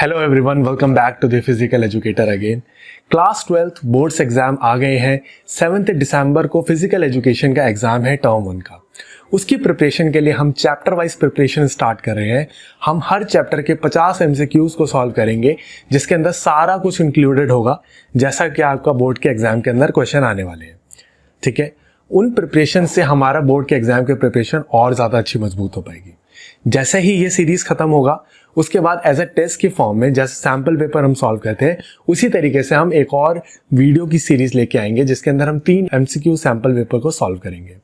Hello everyone, welcome back to the physical educator again. Class 12th boards exam आ गए हैं। 7 दिसंबर को फिजिकल एजुकेशन का एग्जाम है टर्म 1 का। उसकी प्रिपरेशन के लिए हम चैप्टर वाइज प्रिपरेशन स्टार्ट कर रहे हैं। हम हर चैप्टर के 50 MCQs को सॉल्व करेंगे, जिसके अंदर सारा कुछ इंक्लूडेड होगा, जैसा कि आपका बोर्ड के एग्जाम के अंदर क्वेश्चन आने वाले हैं। ठीक है, उन प्रिपरेशन से हमारा बोर्ड के एग्जाम की प्रिपरेशन और ज़्यादा अच्छी मजबूत हो पाएगी। जैसे ही ये सीरीज खत्म होगा, उसके बाद एज अ टेस्ट के फॉर्म में जैसे सैम्पल पेपर हम सॉल्व करते हैं, उसी तरीके से हम एक और वीडियो की सीरीज लेके आएंगे, जिसके अंदर हम 3 MCQ सैम्पल पेपर को सॉल्व करेंगे।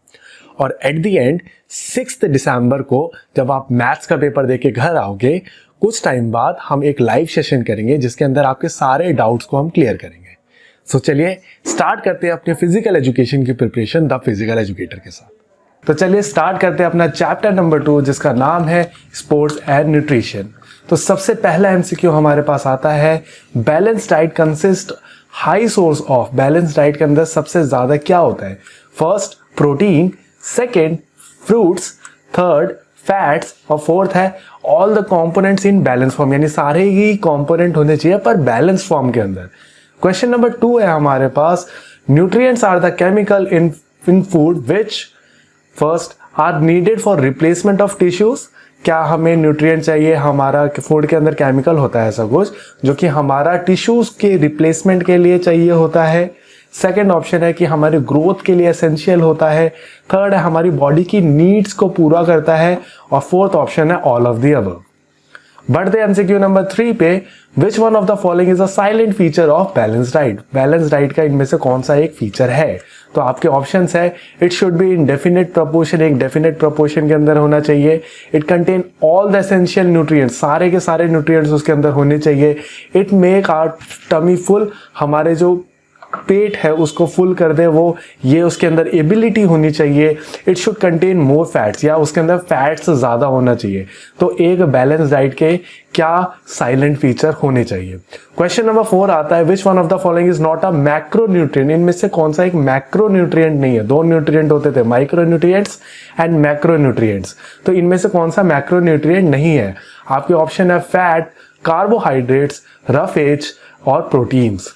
और एट द एंड 6 दिसंबर को जब आप मैथ्स का पेपर देके घर आओगे, कुछ टाइम बाद हम एक लाइव सेशन करेंगे, जिसके अंदर आपके सारे डाउट्स को हम क्लियर करेंगे। सो चलिए स्टार्ट करते हैं अपने फिजिकल एजुकेशन की प्रिपरेशन द फिजिकल एजुकेटर के साथ। तो चलिए स्टार्ट करते हैं अपना चैप्टर नंबर 2, जिसका नाम है स्पोर्ट्स एंड न्यूट्रिशन। तो सबसे पहला MCQ हमारे पास आता है, balance diet consist high source of. Balance diet के अंदर सबसे ज्यादा क्या होता है? First protein, second fruits, third fats और फोर्थ है all the components in balance form. यानी सारे ही कंपोनेंट होने चाहिए पर बैलेंस फॉर्म के अंदर। क्वेश्चन नंबर 2 है हमारे पास, nutrients are the chemical in food which first are needed for replacement of tissues. क्या हमें न्यूट्रिएंट चाहिए? हमारा फूड के अंदर केमिकल होता है ऐसा कुछ जो कि हमारा टिश्यूज के रिप्लेसमेंट के लिए चाहिए होता है। सेकंड ऑप्शन है कि हमारे ग्रोथ के लिए एसेंशियल होता है। थर्ड है हमारी बॉडी की नीड्स को पूरा करता है। और फोर्थ ऑप्शन है ऑल ऑफ द अबव। बढ़ते MCQ नंबर 3 पे, विच one of the following is a silent feature of balance diet. Balance diet का इनमें से कौन सा एक फीचर है? तो आपके ऑप्शंस है, it should be in definite proportion, एक डेफिनेट प्रोपोर्शन के अंदर होना चाहिए। It contain all the essential nutrients, सारे के सारे न्यूट्रिएंट्स उसके अंदर होने चाहिए। It make our tummy full, हमारे जो पेट है उसको फुल कर दे वो, ये उसके अंदर एबिलिटी होनी चाहिए। It should contain more fats, या उसके अंदर फैट्स ज्यादा होना चाहिए। तो एक बैलेंस डाइट के क्या साइलेंट फीचर होने चाहिए? क्वेश्चन नंबर 4 आता है, which one of the following is not a macronutrient. इनमें से कौन सा एक मैक्रोन्यूट्रिएंट नहीं है? 2 न्यूट्रिएंट होते थे, माइक्रोन्यूट्रिएंट्स एंड मैक्रोन्यूट्रिएंट्स। तो इनमें से कौन सा मैक्रोन्यूट्रिएंट नहीं है? आपके ऑप्शन है फैट, कार्बोहाइड्रेट्स, रफ एज और प्रोटीन्स।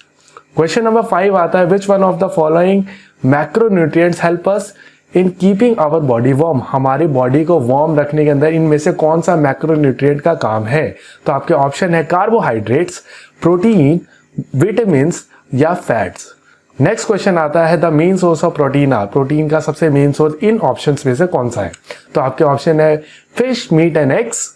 क्वेश्चन नंबर 5 आता है, which one of the following macronutrients help us in keeping our body warm. हमारी बॉडी को वार्म रखने के अंदर इनमें से कौन सा मैक्रोन्यूट्रिएंट का काम है? तो आपके ऑप्शन है कार्बोहाइड्रेट्स, प्रोटीन, विटामिन या फैट्स। नेक्स्ट क्वेश्चन आता है, the main source of protein are. Protein का सबसे मेन सोर्स इन ऑप्शंस में से कौन सा है? तो आपके ऑप्शन है फिश, मीट एंड एग्स,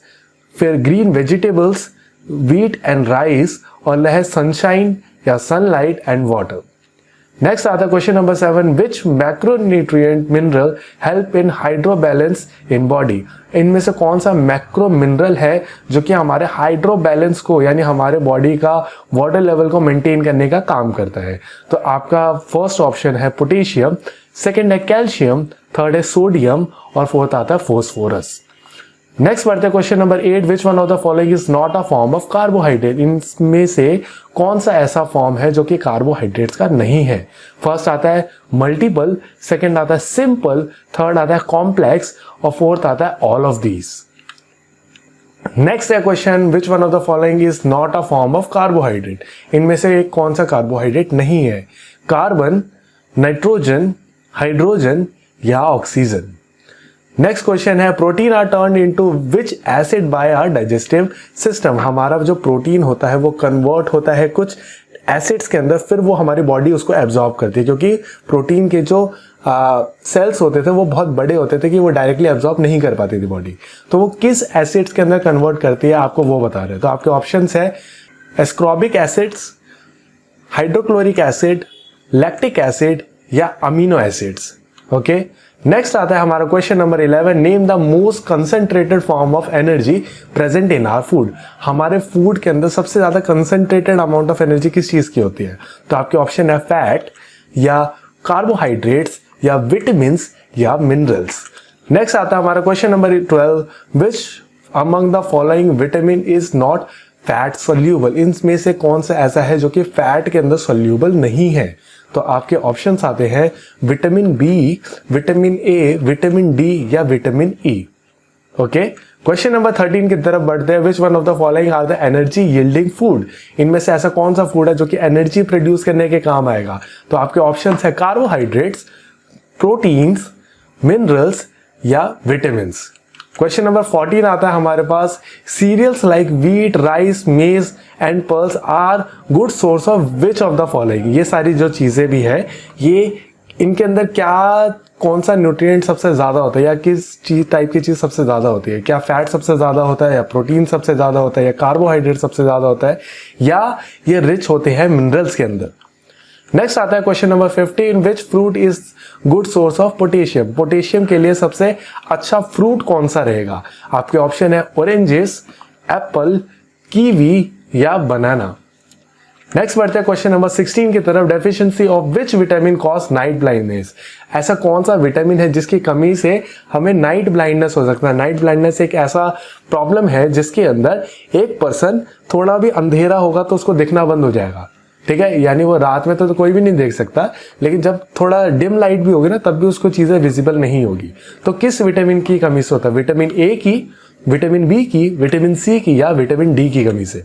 फिर green vegetables, wheat and rice, और है सनशाइन या सनलाइट एंड वाटर। नेक्स्ट आता है question number 7, which macronutrient mineral help in hydro balance in body. इनमें से कौन सा मैक्रो मिनरल है जो कि हमारे हाइड्रो बैलेंस को, यानी हमारे बॉडी का वाटर लेवल को मेंटेन करने का काम करता है? तो आपका फर्स्ट ऑप्शन है पोटेशियम, सेकेंड है कैल्शियम, थर्ड है सोडियम और फोर्थ आता है फोस्फोरस। नेक्स्ट बढ़ते हैं question number 8, which one of the following is not a form of carbohydrate. इनमें से कौन सा ऐसा फॉर्म है जो कि कार्बोहाइड्रेट्स का नहीं है? फर्स्ट आता है मल्टीपल, सेकंड आता है सिंपल, थर्ड आता है कॉम्प्लेक्स और फोर्थ आता है ऑल ऑफ दीज। नेक्स्ट है question, which one of the following is not a form of carbohydrate. इनमें से एक कौन सा कार्बोहाइड्रेट नहीं है? कार्बन, नाइट्रोजन, हाइड्रोजन या ऑक्सीजन। नेक्स्ट क्वेश्चन है, protein are turn into which acid by our digestive system. हमारा जो प्रोटीन होता है वो कन्वर्ट होता है कुछ एसिड्स के अंदर, फिर वो हमारी बॉडी उसको एब्जॉर्ब करती है, क्योंकि प्रोटीन के जो सेल्स होते थे वो बहुत बड़े होते थे कि वो डायरेक्टली एब्जॉर्ब नहीं कर पाती थी बॉडी। तो वो किस एसिड्स के अंदर कन्वर्ट करती है आपको वो बता रहे हैं। तो आपके ऑप्शंस है ascorbic acids, hydrochloric acid, lactic acid या अमीनो एसिड्स। ओके, नेक्स्ट आता है हमारा question number 11, name the most concentrated form of energy present in our food. हमारे फूड के अंदर सबसे ज्यादा कंसंट्रेटेड अमाउंट ऑफ एनर्जी किस चीज की होती है? तो आपके ऑप्शन है फैट या कार्बोहाइड्रेट्स या विटामिन या मिनरल्स। नेक्स्ट आता है हमारा question number 12, which among the following vitamin is not fat soluble. इनमें से कौन सा ऐसा है जो कि फैट के अंदर सोल्यूबल नहीं है? तो आपके ऑप्शंस आते हैं vitamin B, vitamin A, vitamin D या vitamin E. Okay, question number 13 की तरफ बढ़ते हैं। Which one of the following are the energy yielding food? इनमें से ऐसा कौन सा फूड है जो कि एनर्जी प्रोड्यूस करने के काम आएगा? तो आपके ऑप्शंस है कार्बोहाइड्रेट्स, प्रोटीन्स, मिनरल्स या विटामिन्स। क्वेश्चन नंबर 14 आता है हमारे पास। Cereals like wheat, rice, maize and pearls are good source of which of the following? ये सारी जो चीजें भी है, ये इनके अंदर क्या कौन सा न्यूट्रिएंट सबसे ज्यादा होता है, या किस चीज टाइप की चीज सबसे ज्यादा होती है? क्या फैट सबसे ज्यादा होता है, या प्रोटीन सबसे ज्यादा होता है, या कार्बोहाइड्रेट सबसे ज्यादा होता है, या ये रिच होते हैं मिनरल्स के अंदर? नेक्स्ट आता है question number 15। Which fruit is good source of potassium? Potassium के लिए सबसे अच्छा फ्रूट कौन सा रहेगा? आपके ऑप्शन है ऑरेंजेस, एप्पल, कीवी या बनाना। नेक्स्ट बढ़ते हैं क्वेश्चन नंबर 16 की तरफ। Deficiency of which vitamin cause night blindness? ऐसा कौन सा विटामिन है जिसकी कमी से हमें नाइट ब्लाइंडनेस हो सकता है? नाइट ब्लाइंडनेस एक ऐसा प्रॉब्लम है जिसके अंदर एक पर्सन थोड़ा भी अंधेरा होगा तो उसको दिखना बंद हो जाएगा, ठीक है? यानी वो रात में तो कोई भी नहीं देख सकता, लेकिन जब थोड़ा डिम लाइट भी होगी ना तब भी उसको चीजें विजिबल नहीं होगी। तो किस विटामिन की कमी से होता है? विटामिन ए की, विटामिन बी की, विटामिन सी की या विटामिन डी की कमी से?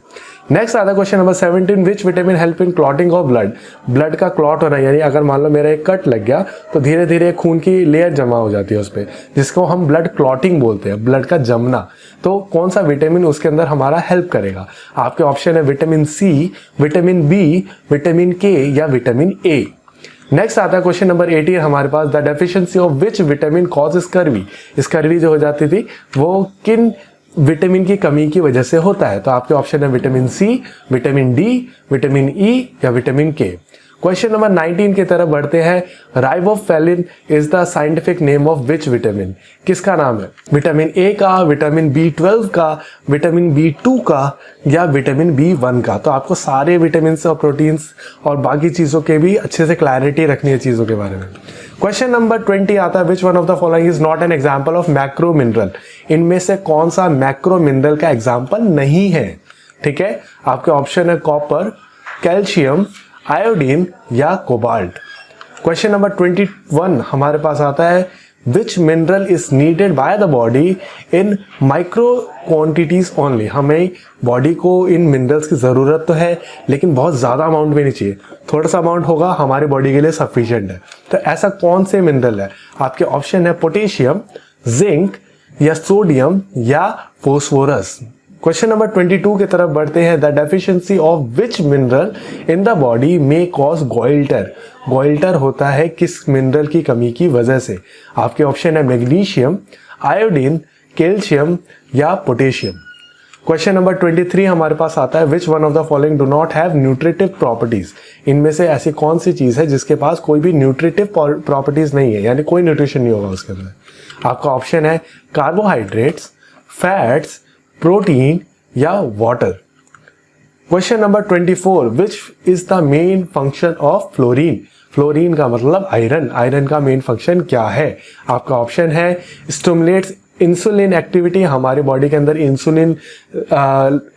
नेक्स्ट आता है question number 17। Which vitamin help in clotting of blood? Blood का क्लॉट होना, यानी अगर मान लो मेरा एक कट लग गया तो धीरे धीरे खून की लेयर जमा हो जाती है उस पर, जिसको हम ब्लड क्लॉटिंग बोलते हैं, ब्लड का जमना। तो कौन सा विटामिन उसके अंदर हमारा हेल्प करेगा? आपके ऑप्शन है vitamin C, vitamin B, vitamin K या विटामिन ए। नेक्स्ट आता है क्वेश्चन नंबर 18 हमारे पास। The deficiency of which vitamin cause scurvy? Scurvy जो हो जाती थी वो किन विटामिन की कमी की वजह से होता है? तो आपके ऑप्शन है vitamin C, vitamin D, vitamin E या विटामिन के। क्वेश्चन नंबर 19 की तरफ बढ़ते हैं। Riboflavin is the scientific name of which vitamin? किसका नाम है? विटामिन ए का, विटामिन B12 का, विटामिन B2 का या विटामिन B1 का? तो आपको सारे विटामिन और प्रोटीन्स और बाकी चीजों के भी अच्छे से क्लैरिटी रखनी है चीजों के बारे में। क्वेश्चन नंबर 20 आता है। Which one of the following is not an example of macro mineral? इनमें से कौन सा मैक्रो मिनरल का एग्जाम्पल नहीं है? ठीक है, आपके ऑप्शन है कॉपर, कैल्शियम, आयोडीन या कोबाल्ट। क्वेश्चन नंबर 21 हमारे पास आता है। विच mineral is needed by the body in micro quantities only? हमें बॉडी को इन मिनरल्स की जरूरत तो है लेकिन बहुत ज्यादा अमाउंट में नहीं चाहिए, थोड़ा सा अमाउंट होगा हमारी बॉडी के लिए सफिशिएंट है। तो ऐसा कौन से मिनरल है? आपके ऑप्शन है पोटेशियम, जिंक या सोडियम या फोस्फोरस। क्वेश्चन नंबर 22 की तरफ बढ़ते हैं। The deficiency of which mineral in the body may cause goitre? Goitre होता है किस मिनरल की कमी की वजह से? आपके ऑप्शन है मैग्नीशियम, आयोडीन, कैल्शियम या पोटेशियम। क्वेश्चन नंबर 23 हमारे पास आता है। Which one of the following do not have nutritive properties? इनमें से ऐसी कौन सी चीज है जिसके पास कोई भी न्यूट्रिटिव प्रॉपर्टीज नहीं है, यानी कोई न्यूट्रिशन नहीं होगा उसके अंदर? आपका ऑप्शन है कार्बोहाइड्रेट्स, फैट्स, प्रोटीन या water. Question number 24। Which is the main function of fluorine? Fluorine का मतलब आयरन। आयरन का मेन फंक्शन क्या है? आपका ऑप्शन है स्टिमुलेट्स इंसुलिन एक्टिविटी, हमारी बॉडी के अंदर इंसुलिन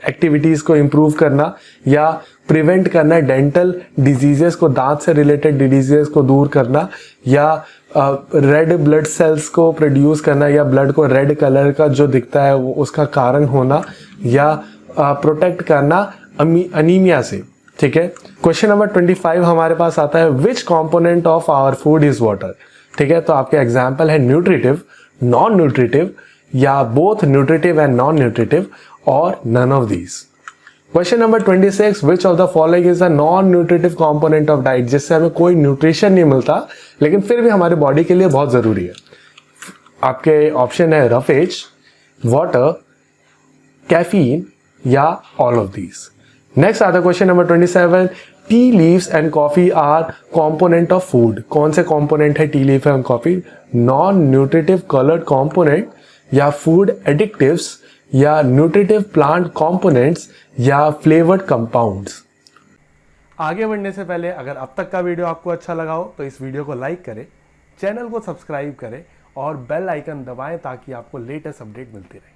एक्टिविटीज को इंप्रूव करना, या प्रिवेंट करना डेंटल डिजीजेस को, दांत से रिलेटेड डिजीजेस को दूर करना, या रेड ब्लड सेल्स को प्रोड्यूस करना, या ब्लड को रेड कलर का जो दिखता है वो उसका कारण होना, या प्रोटेक्ट करना अनीमिया से। ठीक है, क्वेश्चन नंबर 25 हमारे पास आता है। Which component of our food is water? ठीक है, तो आपके एग्जाम्पल है न्यूट्रिटिव, नॉन न्यूट्रिटिव या both nutritive and non nutritive और none of these. Question number 26। Which of the following is a non nutritive component of diet? जिससे हमें कोई न्यूट्रिशन नहीं मिलता लेकिन फिर भी हमारी बॉडी के लिए बहुत जरूरी है। आपके ऑप्शन है रफेज, वाटर, कैफीन या ऑल ऑफ दीज। नेक्स्ट आता है question number 27। Tea leaves and coffee are component of food? कौन से कॉम्पोनेंट है tea leaf and coffee? Non nutritive coloured component या फूड एडिक्टिव्स या न्यूट्रिटिव प्लांट कॉम्पोनेंट्स या flavoured compounds. आगे बढ़ने से पहले अगर अब तक का वीडियो आपको अच्छा लगा हो तो इस वीडियो को लाइक करें, चैनल को सब्सक्राइब करें और बेल आइकन दबाएं ताकि आपको लेटेस्ट अपडेट मिलती रहे।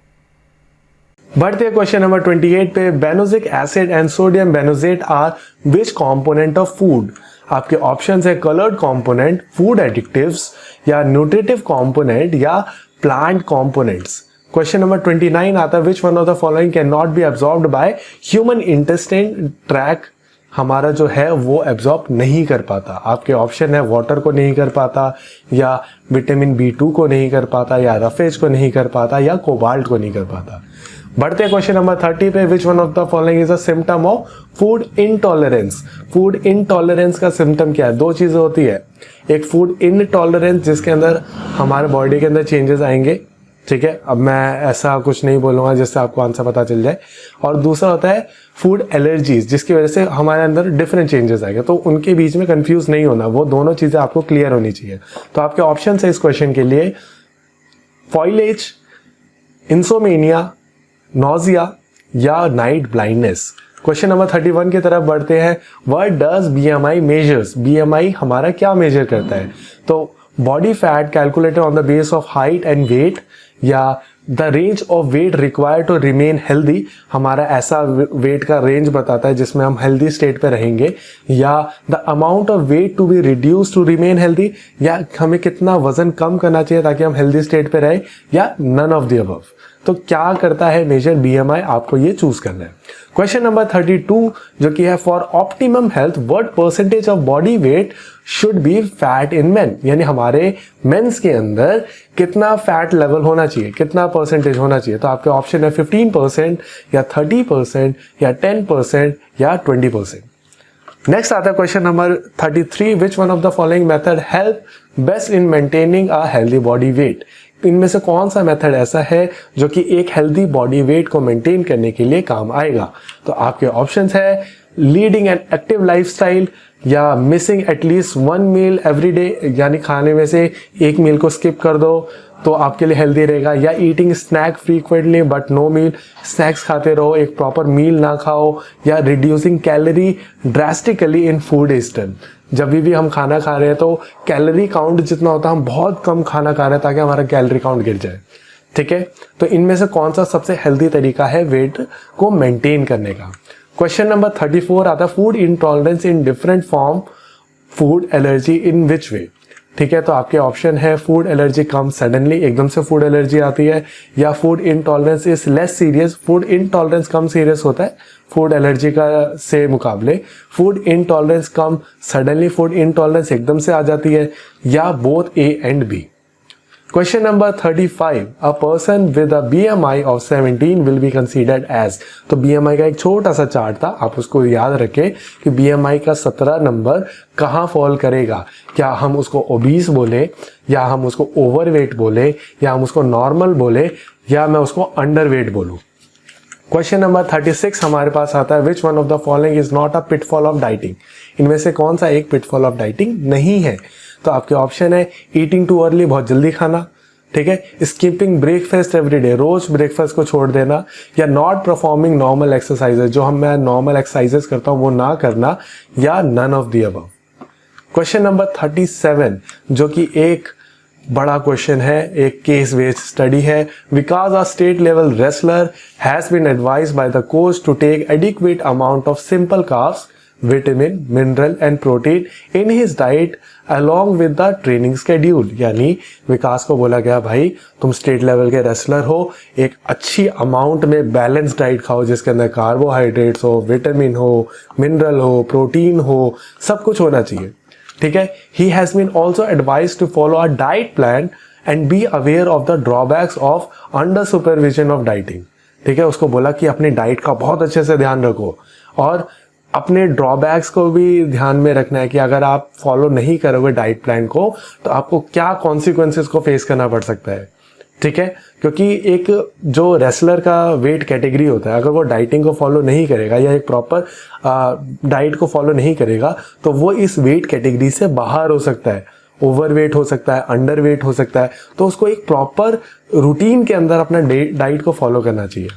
बढ़ते हैं क्वेश्चन नंबर 28 पे। Benzoic acid and sodium benzoate are which component of food? आपके ऑप्शंस है कलर्ड कंपोनेंट, फूड एडिक्टिव्स या न्यूट्रिटिव कंपोनेंट या प्लांट कंपोनेंट्स। क्वेश्चन नंबर 29 आता है, which one of the following can not be absorbed by human intestine tract, हमारा जो है वो एब्जॉर्ब नहीं कर पाता। आपके ऑप्शन है वाटर को नहीं कर पाता, या विटामिन B2 को नहीं कर पाता, या रफेज को नहीं कर पाता, या कोबाल्ट को नहीं कर पाता। बढ़ते हैं क्वेश्चन नंबर 30 पे, विच one of the following is a symptom of food intolerance. Food intolerance का सिम्टम क्या है? दो चीजें होती है, एक फूड इनटॉलरेंस जिसके अंदर हमारे बॉडी के अंदर चेंजेस आएंगे, ठीक है, अब मैं ऐसा कुछ नहीं बोलूंगा जिससे आपको आंसर पता चल जाए, और दूसरा होता है फूड एलर्जीज जिसकी वजह से हमारे अंदर डिफरेंट चेंजेस आएंगे। तो उनके बीच में कंफ्यूज नहीं होना, वो दोनों चीजें आपको क्लियर होनी चाहिए। तो आपके ऑप्शन है इस क्वेश्चन के लिए फॉइलेज, इंसोमेनिया, नोजिया, या नाइट ब्लाइंडनेस। क्वेश्चन नंबर 31 की तरफ बढ़ते हैं, what does BMI measures. BMI हमारा क्या मेजर करता है? तो body fat calculated on the base of height and weight, या the range of weight required to remain healthy, हमारा ऐसा वेट का रेंज बताता है जिसमें हम हेल्दी स्टेट पे रहेंगे, या the amount of weight to be reduce to remain healthy, या हमें कितना वजन कम करना चाहिए ताकि हम हेल्दी स्टेट पे रहे, या नन ऑफ द अबव। तो क्या करता है मेजर BMI, आपको ये चूज करना है। क्वेश्चन नंबर 32 जो कि है, for optimum health what percentage of body weight should be fat in main, यानी हमारे मेंस के अंदर कितना फैट लेवल होना चाहिए, कितना परसेंटेज होना चाहिए। तो आपके ऑप्शन है 15%, या 30%, या 10%, या 20%। नेक्स्ट आता है question number 33, which one of the following method help best in maintaining a healthy body weight. इनमें से कौन सा मेथड ऐसा है जो कि एक हेल्दी बॉडी वेट को मेंटेन करने के लिए काम आएगा? तो आपके ऑप्शंस है लीडिंग एन एक्टिव लाइफस्टाइल, या मिसिंग एटलीस्ट 1 मील एवरी डे, यानी खाने में से एक मील को स्किप कर दो तो आपके लिए हेल्दी रहेगा, या eating snack frequently but no meal, snacks खाते रहो, एक प्रॉपर मील ना खाओ, या reducing calorie drastically in food eastern. जब भी हम खाना खा रहे हैं तो कैलोरी काउंट जितना होता है हम बहुत कम खाना खा रहे हैं ताकि हमारा कैलोरी काउंट गिर जाए, ठीक है। तो इनमें से कौन सा सबसे हेल्दी तरीका है वेट को मेंटेन करने का? क्वेश्चन नंबर 34 आता है, food intolerance in different form, food allergy in which way. ठीक है, तो आपके ऑप्शन है फूड एलर्जी कम सडनली, एकदम से फूड एलर्जी आती है, या food intolerance is less serious, food intolerance कम सीरियस होता है फूड एलर्जी का से मुकाबले, food intolerance come suddenly, food intolerance एकदम से आ जाती है, या both A and B. Question number 35, a person with a BMI of 17 will be considered as. तो BMI का एक छोटा सा चार्ट था, आप उसको याद रखें कि BMI का 17 नंबर कहाँ फॉल करेगा। क्या हम उसको ओबीस बोले, या हम उसको ओवरवेट बोले, या हम उसको नॉर्मल बोले, या मैं उसको अंडरवेट बोलूं। क्वेश्चन नंबर 36 हमारे पास आता है, which one of the following is not a pitfall of dieting. इनमें से कौन सा एक पिटफॉल ऑफ डाइटिंग नहीं है? तो आपके ऑप्शन है ईटिंग टू अर्ली, बहुत जल्दी खाना, ठीक है, स्किपिंग ब्रेकफास्ट एवरी डे, रोज ब्रेकफास्ट को छोड़ देना, या नॉट परफॉर्मिंग नॉर्मल एक्सरसाइजेज, जो मैं नॉर्मल एक्सरसाइजेज करता हूं वो ना करना, या none of the above. Question number 37 जो कि एक बड़ा क्वेश्चन है, एक केस बेस्ड स्टडी है, because a state level wrestler has been advised by the coach to take adequate amount of simple carbs, vitamin, mineral and protein in his diet along with the training schedule. यानी विकास को बोला गया, भाई तुम state level के wrestler हो, एक अच्छी अमाउंट में बैलेंस डाइट खाओ जिसके अंदर कार्बोहाइड्रेट्स हो, विटामिन हो, मिनरल हो, प्रोटीन हो, सब कुछ होना चाहिए, ठीक है। He has been also advise to follow a diet plan and be aware of the drawbacks of under supervision of dieting. ठीक है, उसको बोला कि अपनी डाइट का बहुत अच्छे से ध्यान रखो और अपने ड्रॉबैक्स को भी ध्यान में रखना है कि अगर आप फॉलो नहीं करोगे डाइट प्लान को तो आपको क्या कॉन्सिक्वेंसेस को फेस करना पड़ सकता है, ठीक है। क्योंकि एक जो रेसलर का वेट कैटेगरी होता है, अगर वो डाइटिंग को फॉलो नहीं करेगा या एक प्रॉपर डाइट को फॉलो नहीं करेगा तो वो इस वेट कैटेगरी से बाहर हो सकता है, ओवर वेट हो सकता है, अंडर वेट हो सकता है। तो उसको एक प्रॉपर रूटीन के अंदर अपना डाइट को फॉलो करना चाहिए।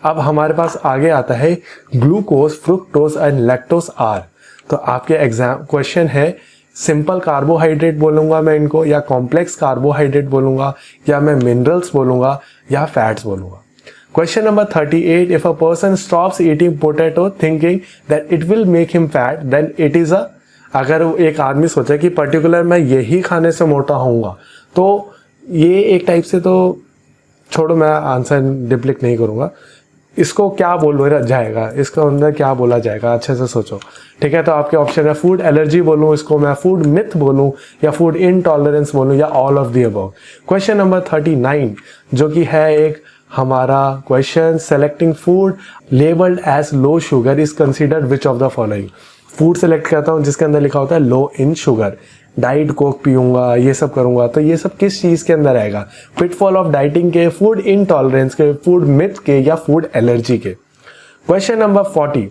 अब हमारे पास आगे आता है glucose, fructose and lactose are. तो आपके एग्जाम क्वेश्चन है सिंपल कार्बोहाइड्रेट बोलूंगा मैं इनको, या कॉम्प्लेक्स कार्बोहाइड्रेट बोलूंगा, या मैं मिनरल्स बोलूंगा, या फैट्स बोलूंगा। Question number 38, if a person stops eating potato thinking that it will make him fat then it is a. अगर एक आदमी सोचे कि पर्टिकुलर मैं यही खाने से मोटा होऊंगा तो ये एक टाइप से तो छोड़ो, मैं आंसर डिप्लिक नहीं करूँगा। इसको क्या बोला जाएगा, इसके अंदर क्या बोला जाएगा, अच्छे से सोचो। ठीक है, तो आपके ऑप्शन है फूड एलर्जी बोलूँ, इसको मैं फूड मिथ बोलूँ, या फूड इनटॉलरेंस बोलूँ, या all of the above. Question number 39 जो कि है एक हमारा question, selecting food labelled as low sugar is considered which of the following. Food select करता हूँ जिसके अंदर लिखा होता है low in sugar, diet Coke पीऊंगा, ये सब करूंगा, तो ये सब किस चीज़ के अंदर आएगा? पिटफॉल ऑफ डाइटिंग के, फूड इनटॉलरेंस के, फूड मिथ के, या फूड एलर्जी के। क्वेश्चन नंबर 40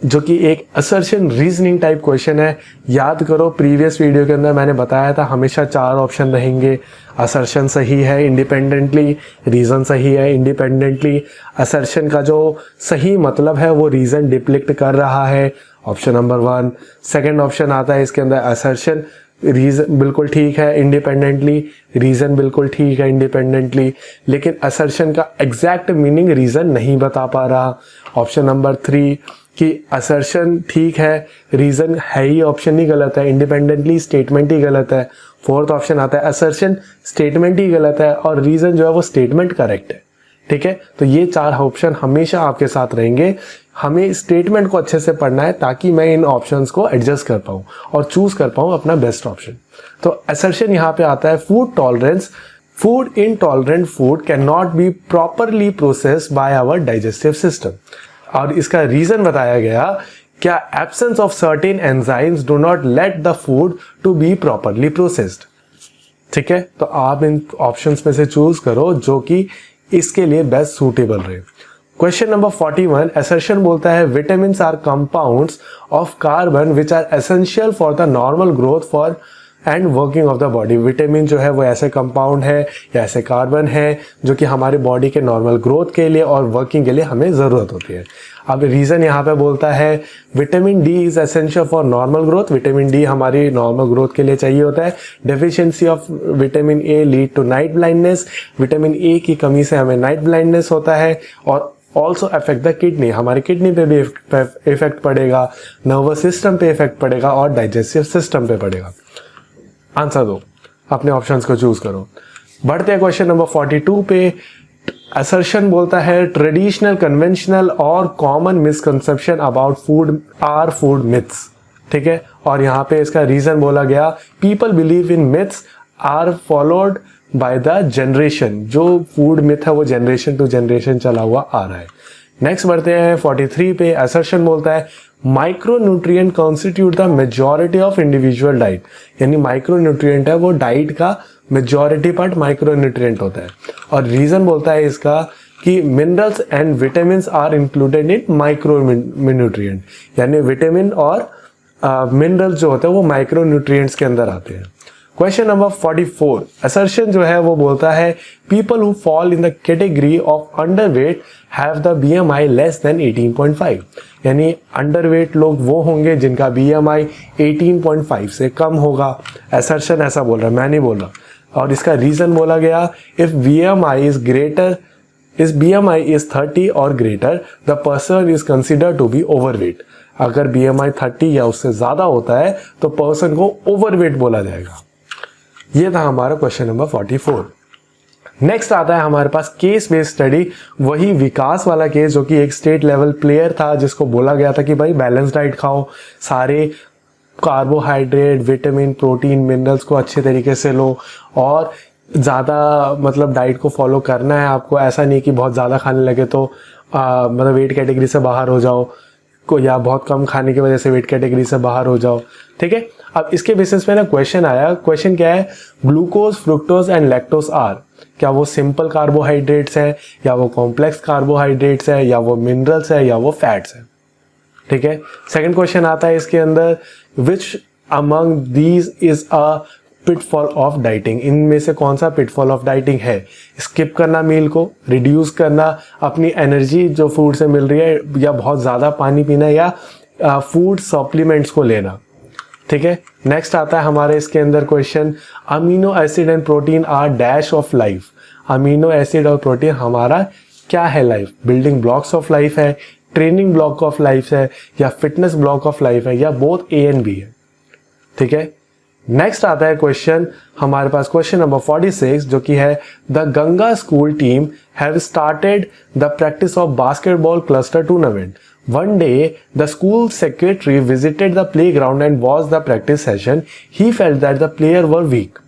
जो कि एक असर्शन रीजनिंग टाइप क्वेश्चन है। याद करो प्रीवियस वीडियो के अंदर मैंने बताया था हमेशा 4 ऑप्शन रहेंगे। असर्शन सही है इंडिपेंडेंटली, रीजन सही है इंडिपेंडेंटली, असर्शन का जो सही मतलब है वो रीजन डिप्लिक्ट कर रहा है, ऑप्शन नंबर 1। सेकंड ऑप्शन आता है इसके अंदर असर्शन रीजन बिल्कुल ठीक है इंडिपेंडेंटली, रीजन बिल्कुल ठीक है इंडिपेंडेंटली, लेकिन असर्शन का एग्जैक्ट मीनिंग रीजन नहीं बता पा रहा। ऑप्शन नंबर 3 कि असर्शन ठीक है, रीजन है ही ऑप्शन ही गलत है, इंडिपेंडेंटली स्टेटमेंट ही गलत है। फोर्थ ऑप्शन आता है असर्शन स्टेटमेंट ही गलत है और रीजन जो है वो स्टेटमेंट करेक्ट है। ठीक है, तो ये 4 ऑप्शन हमेशा आपके साथ रहेंगे। हमें स्टेटमेंट को अच्छे से पढ़ना है ताकि मैं इन ऑप्शंस को एडजस्ट कर पाऊँ और चूज कर पाऊँ अपना बेस्ट ऑप्शन। तो असर्शन यहाँ पे आता है food tolerance, food intolerant food can not be properly processed by our digestive system. और इसका रीजन बताया गया, क्या absence of certain enzymes do not let the food to be properly processed. ठीक है, तो आप इन ऑप्शंस में से चूज करो जो कि इसके लिए बेस्ट सूटेबल रहे। क्वेश्चन नंबर 41 असर्शन बोलता है vitamins are compounds of carbon which are essential for the normal growth for and working of the body. Vitamin जो है वो ऐसे कंपाउंड है या ऐसे कार्बन है जो कि हमारी बॉडी के नॉर्मल ग्रोथ के लिए और वर्किंग के लिए हमें ज़रूरत होती है। अब रीज़न यहाँ पे बोलता है vitamin D is essential for normal growth, vitamin D हमारी नॉर्मल ग्रोथ के लिए चाहिए होता है। Deficiency of vitamin A lead to night blindness, vitamin A की कमी से हमें नाइट ब्लाइंडनेस होता है। और ऑल्सो अफेक्ट द किडनी, हमारी किडनी पे भी इफेक्ट पड़ेगा, नर्वस सिस्टम पे इफेक्ट पड़ेगा और डाइजेस्टिव सिस्टम पे पड़ेगा। आंसर दो, अपने ऑप्शंस को चूज करो। बढ़ते हैं क्वेश्चन नंबर 42 पे। असर्शन बोलता है ट्रेडिशनल, कन्वेंशनल और common misconception about food are food myths. ठीक है, और यहाँ पे इसका रीजन बोला गया people believe in myths are followed by the generation. जो फूड मिथ है वो जनरेशन टू जनरेशन चला हुआ आ रहा है। नेक्स्ट बढ़ते हैं 43 पे। असर्शन बोलता है micronutrient constitute the majority of individual diet, यानी माइक्रोन्यूट्रिएंट है वो डाइट का मेजॉरिटी पार्ट माइक्रोन्यूट्रिएंट होता है। और रीजन बोलता है इसका कि minerals and vitamin are included in micronutrient, यानी विटामिन और मिनरल्स जो होते हैं वो माइक्रोन्यूट्रिएंट्स के अंदर आते हैं। क्वेश्चन नंबर 44 असर्शन जो है वो बोलता है people who fall in the category of underweight have the BMI less than 18.5, यानी अंडरवेट लोग वो होंगे जिनका BMI 18.5 से कम होगा। असर्शन ऐसा बोल रहा है, मैं नहीं बोल रहा। और इसका रीजन बोला गया इफ BMI is 30 और greater the person is considered to be overweight. अगर BMI 30 या उससे ज्यादा होता है तो पर्सन को ओवरवेट बोला जाएगा। ये था हमारा क्वेश्चन नंबर 44। नेक्स्ट आता है हमारे पास केस बेस्ड स्टडी, वही विकास वाला केस जो कि एक स्टेट लेवल प्लेयर था जिसको बोला गया था कि भाई बैलेंस डाइट खाओ, सारे कार्बोहाइड्रेट, विटामिन, प्रोटीन, मिनरल्स को अच्छे तरीके से लो और ज़्यादा मतलब डाइट को फॉलो करना है आपको। ऐसा नहीं कि बहुत ज़्यादा खाने लगे तो मतलब वेट कैटेगरी से बाहर हो जाओ को, या बहुत कम खाने की वजह से वेट कैटेगरी से बाहर हो जाओ। ठीक है, अब इसके बेसिस पे ना क्वेश्चन आया। क्वेश्चन क्या है, glucose, fructose and lactose are, क्या वो सिंपल कार्बोहाइड्रेट्स है या वो कॉम्प्लेक्स कार्बोहाइड्रेट्स है या वो मिनरल्स है या वो फैट्स है। ठीक है, सेकंड क्वेश्चन आता है इसके अंदर which among these is a pitfall of dieting, इनमें से कौन सा पिटफॉल ऑफ डाइटिंग है? स्किप करना मील को, रिड्यूस करना अपनी एनर्जी जो फूड से मिल रही है, या बहुत ज़्यादा पानी पीना, या फूड सप्लीमेंट्स को लेना। ठीक है, नेक्स्ट आता है हमारे इसके अंदर question amino acid and protein are dash of life. Amino acid और प्रोटीन हमारा क्या है? Life, building blocks of life है, ट्रेनिंग ब्लॉक ऑफ लाइफ है, या फिटनेस ब्लॉक ऑफ लाइफ है, या बोथ A एंड B है। ठीक है, नेक्स्ट आता है क्वेश्चन हमारे पास, क्वेश्चन नंबर 46, जो कि है the Ganga school team have started the practice of basketball cluster tournament. One day, the school secretary visited the playground and watched the practice session. He felt that the players were weak.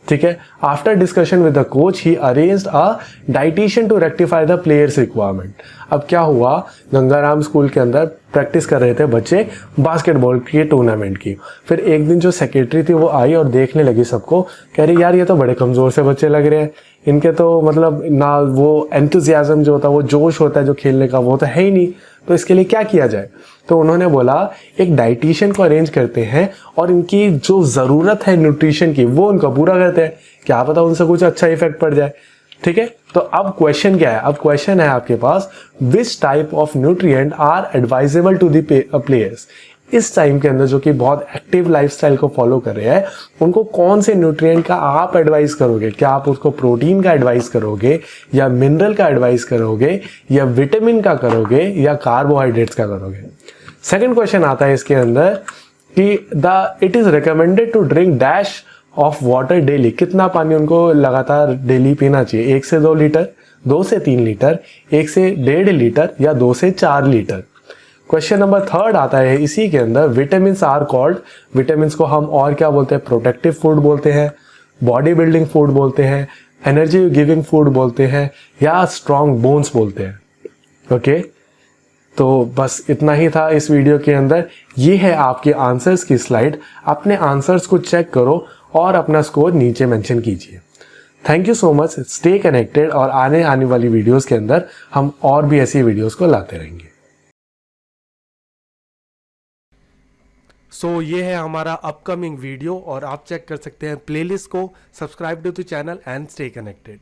ठीक है. After discussion with the coach, he arranged a dietitian to rectify the players' requirement. अब क्या हुआ, Gangaram school के अंदर practice कर रहे थे बच्चे बास्केटबॉल की टूर्नामेंट की. फिर एक दिन जो सेक्रेटरी थी वो आई और देखने लगी सबको, कह रही यार ये तो बड़े कमज़ोर से बच्चे लग रहे हैं, इनके तो मतलब ना वो एंथुजियाज्म जो होता है, वो जोश होता है जो खेलने का, वो तो है ही नहीं, तो इसके लिए क्या किया जाए. तो उन्होंने बोला एक डाइटिशियन को अरेंज करते हैं और इनकी जो ज़रूरत है न्यूट्रिशन की वो उनका पूरा करते हैं, क्या पता उनसे कुछ अच्छा इफेक्ट पड़ जाए. ठीक है. तो अब क्वेश्चन क्या है, अब क्वेश्चन है आपके पास, which type of nutrient are advisable to the players. इस टाइम के अंदर जो कि बहुत एक्टिव लाइफस्टाइल को फॉलो कर रहे हैं, उनको कौन से न्यूट्रिएंट का आप एडवाइस करोगे. क्या आप उसको प्रोटीन का एडवाइस करोगे, या मिनरल का एडवाइस करोगे, या विटामिन का करोगे, या कार्बोहाइड्रेट्स का करोगे. सेकंड क्वेश्चन आता है इसके अंदर कि it is recommended to drink dash of water daily. कितना पानी उनको लगातार डेली पीना चाहिए, 1 से 2 लीटर, 2 से 3 लीटर, 1 से 1.5 लीटर, या 2 से 4 लीटर. क्वेश्चन नंबर 3 आता है इसी के अंदर, विटामिन आर कॉल्ड. विटामिन को हम और क्या बोलते हैं, प्रोटेक्टिव फूड बोलते हैं, बॉडी बिल्डिंग फूड बोलते हैं, एनर्जी गिविंग फूड बोलते हैं, या स्ट्रॉन्ग बोन्स बोलते हैं. ओके. तो बस इतना ही था इस वीडियो के अंदर. ये है आपके आंसर्स की स्लाइड. अपने आंसर्स को चेक करो और अपना स्कोर नीचे मेंशन कीजिए. Thank you so much. Stay connected और आने वाली वीडियोस के अंदर हम और भी ऐसी वीडियोस को लाते रहेंगे. सो ये है हमारा अपकमिंग वीडियो और आप चेक कर सकते हैं प्लेलिस्ट को. Subscribe to the channel and stay connected.